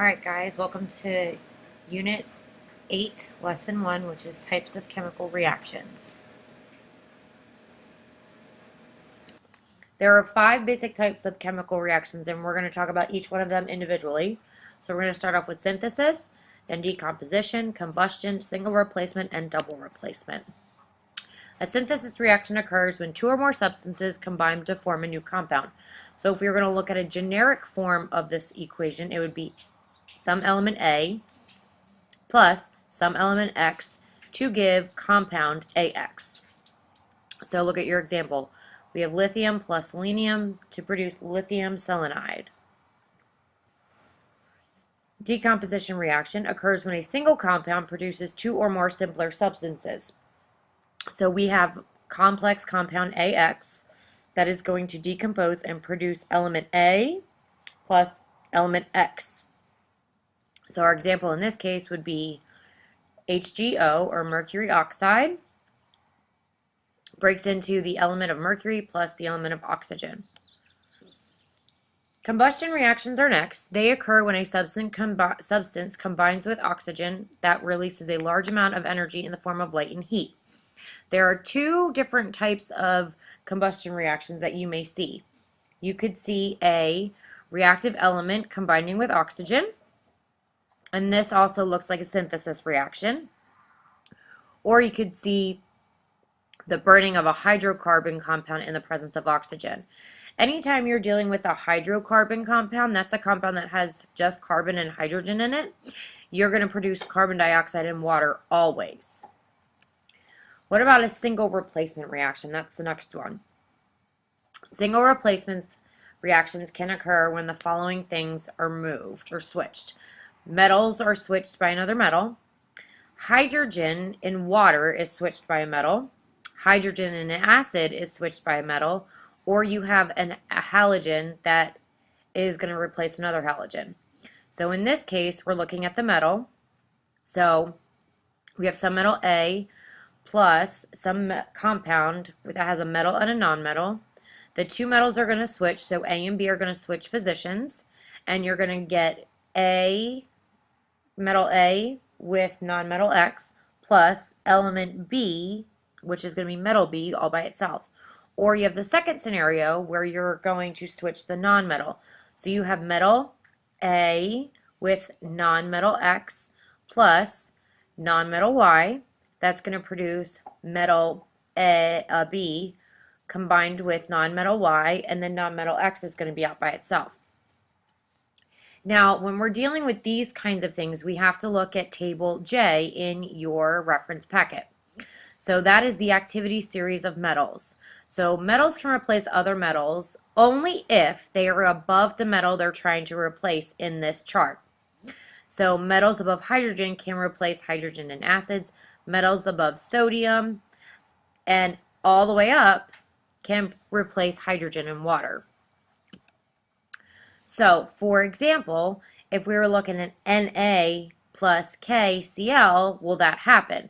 Alright guys, welcome to Unit 8, Lesson 1, which is Types of Chemical Reactions. There are 5 basic types of chemical reactions, and we're going to talk about each one of them individually. So we're going to start off with synthesis, then decomposition, combustion, single replacement, and double replacement. A synthesis reaction occurs when 2 or more substances combine to form a new compound. So if we were going to look at a generic form of this equation, it would be some element A plus some element X to give compound AX. So look at your example. We have lithium plus selenium to produce lithium selenide. Decomposition reaction occurs when a single compound produces 2 or more simpler substances. So we have complex compound AX that is going to decompose and produce element A plus element X. So our example in this case would be HgO, or mercury oxide, breaks into the element of mercury plus the element of oxygen. Combustion reactions are next. They occur when a substance combines with oxygen that releases a large amount of energy in the form of light and heat. There are 2 different types of combustion reactions that you may see. You could see a reactive element combining with oxygen, and this also looks like a synthesis reaction. Or you could see the burning of a hydrocarbon compound in the presence of oxygen. Anytime you're dealing with a hydrocarbon compound, that's a compound that has just carbon and hydrogen in it, you're going to produce carbon dioxide and water always. What about a single replacement reaction? That's the next one. Single replacement reactions can occur when the following things are moved or switched. Metals are switched by another metal. Hydrogen in water is switched by a metal. Hydrogen in an acid is switched by a metal. Or you have a halogen that is going to replace another halogen. So in this case, we're looking at the metal. So we have some metal A plus some compound that has a metal and a nonmetal. The 2 metals are going to switch, so A and B are going to switch positions, and you're going to get metal A with nonmetal X plus element B, which is going to be metal B all by itself. Or you have the second scenario where you're going to switch the nonmetal. So you have metal A with nonmetal X plus nonmetal Y. That's going to produce metal B combined with nonmetal Y, and then nonmetal X is going to be out by itself. Now, when we're dealing with these kinds of things, we have to look at Table J in your reference packet. So that is the activity series of metals. So metals can replace other metals only if they are above the metal they're trying to replace in this chart. So metals above hydrogen can replace hydrogen in acids, metals above sodium, and all the way up can replace hydrogen in water. So, for example, if we were looking at Na plus KCl, will that happen?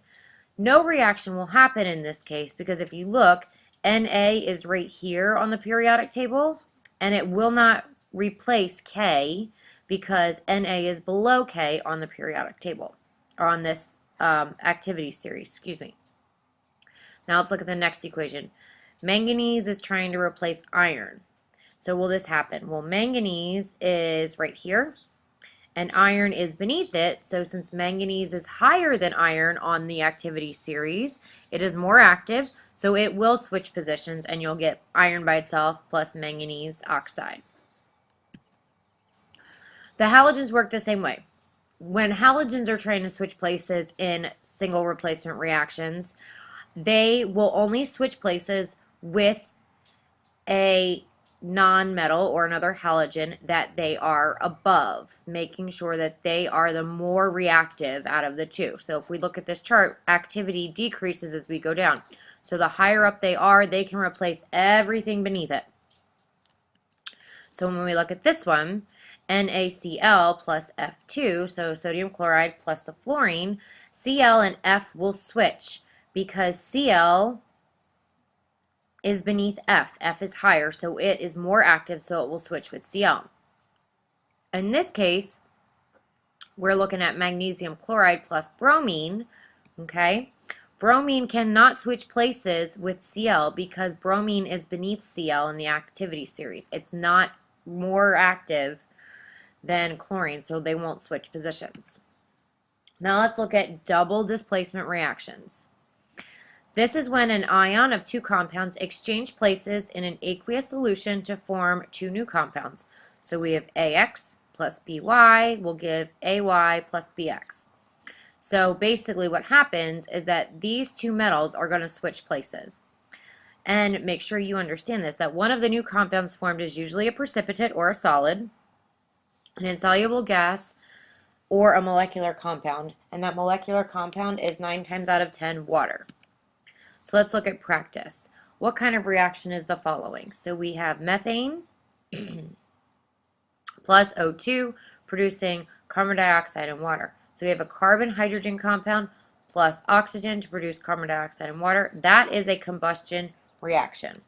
No reaction will happen in this case because if you look, Na is right here on the periodic table, and it will not replace K because Na is below K on the periodic table, or on this activity series, excuse me. Now let's look at the next equation. Manganese is trying to replace iron. So will this happen? Well, manganese is right here, and iron is beneath it. So since manganese is higher than iron on the activity series, it is more active, so it will switch positions, and you'll get iron by itself plus manganese oxide. The halogens work the same way. When halogens are trying to switch places in single replacement reactions, they will only switch places with a non-metal or another halogen that they are above, making sure that they are the more reactive out of the 2. So if we look at this chart, activity decreases as we go down. So the higher up they are, they can replace everything beneath it. So when we look at this one, NaCl plus F2, so sodium chloride plus the fluorine, Cl and F will switch because Cl is beneath F. F is higher, so it is more active, so it will switch with Cl. In this case, we're looking at magnesium chloride plus bromine, okay? Bromine cannot switch places with Cl because bromine is beneath Cl in the activity series. It's not more active than chlorine, so they won't switch positions. Now let's look at double displacement reactions. This is when an ion of two compounds exchange places in an aqueous solution to form two new compounds. So we have AX plus BY will give AY plus BX. So basically what happens is that these two metals are going to switch places. And make sure you understand this, that one of the new compounds formed is usually a precipitate or a solid, an insoluble gas, or a molecular compound. And that molecular compound is 9 times out of 10 water. So let's look at practice. What kind of reaction is the following? So we have methane plus O2 producing carbon dioxide and water. So we have a carbon-hydrogen compound plus oxygen to produce carbon dioxide and water. That is a combustion reaction.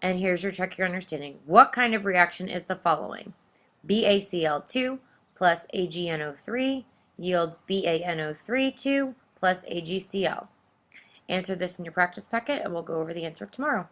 And here's your check your understanding. What kind of reaction is the following? BaCl2 plus AgNO3 yields BaNO3 2 plus AgCl. Answer this in your practice packet, and we'll go over the answer tomorrow.